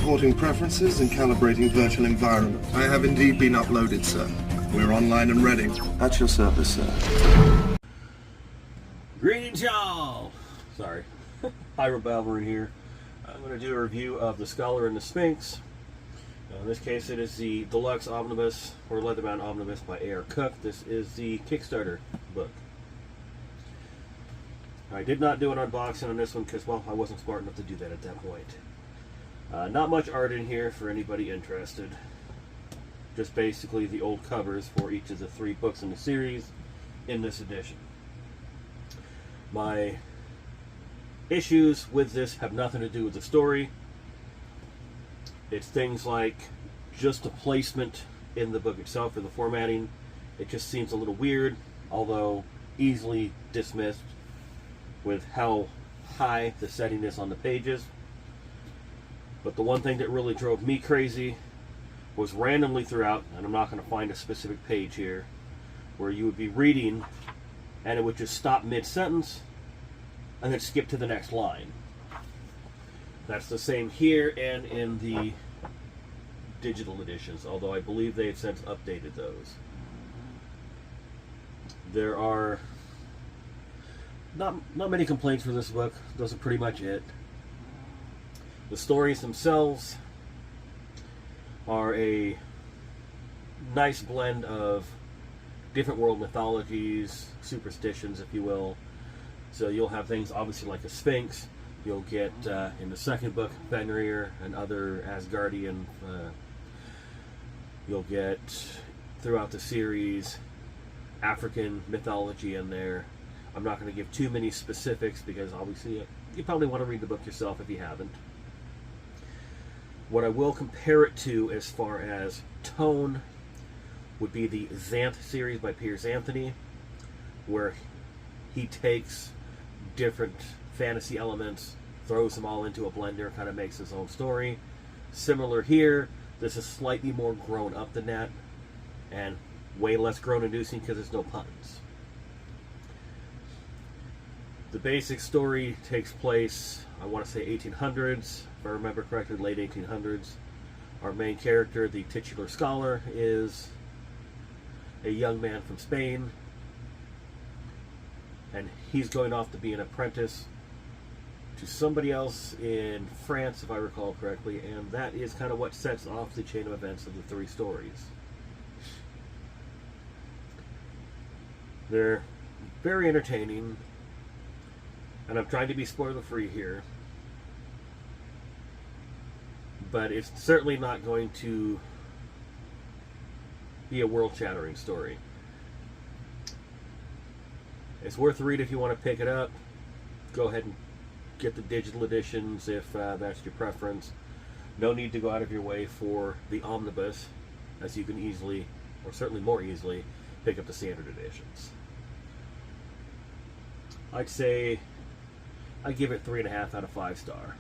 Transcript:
Importing preferences and calibrating virtual environment. I have indeed been uploaded, sir. We're online and ready. At your service, sir. Greetings, y'all! Sorry. Ira Balverin here. I'm going to do a review of the Scholar and The Sphinx. In this case, it is the Deluxe Omnibus, or Leatherbound Omnibus by A.R. Cook. This is the Kickstarter book. I did not do an unboxing on this one because, well, I wasn't smart enough to do that at that point. Not much art in here for anybody interested. Just basically the old covers for each of the 3 books in the series in this edition. My issues with this have nothing to do with the story. It's things like just the placement in the book itself or the formatting. It just seems a little weird, although easily dismissed with how high the setting is on the pages. But the one thing that really drove me crazy was randomly throughout, and I'm not going to find a specific page here, where you would be reading and it would just stop mid-sentence and then skip to the next line. That's the same here and in the digital editions, although I believe they have since updated those. There are not many complaints for this book. Those are pretty much it. The stories themselves are a nice blend of different world mythologies, superstitions, if you will. So you'll have things obviously like the Sphinx. You'll get, in the second book, Fenrir and other Asgardian. You'll get, throughout the series, African mythology in there. I'm not going to give too many specifics because obviously you probably want to read the book yourself if you haven't. What I will compare it to as far as tone would be the Xanth series by Piers Anthony, where he takes different fantasy elements, throws them all into a blender, kind of makes his own story. Similar here, this is slightly more grown up than that, and way less groan-inducing because there's no puns. The basic story takes place, I want to say 1800s, if I remember correctly, late 1800s. Our main character, the titular scholar, is a young man from Spain, and he's going off to be an apprentice to somebody else in France, if I recall correctly, and that is kind of what sets off the chain of events of the 3 stories. They're very entertaining, and I'm trying to be spoiler-free here, but it's certainly not going to be a world-shattering story. It's worth a read if you want to pick it up. Go ahead and get the digital editions if that's your preference. No need to go out of your way for the Omnibus, as you can easily, or certainly more easily, pick up the standard editions. I'd say I give it 3.5 out of 5 stars.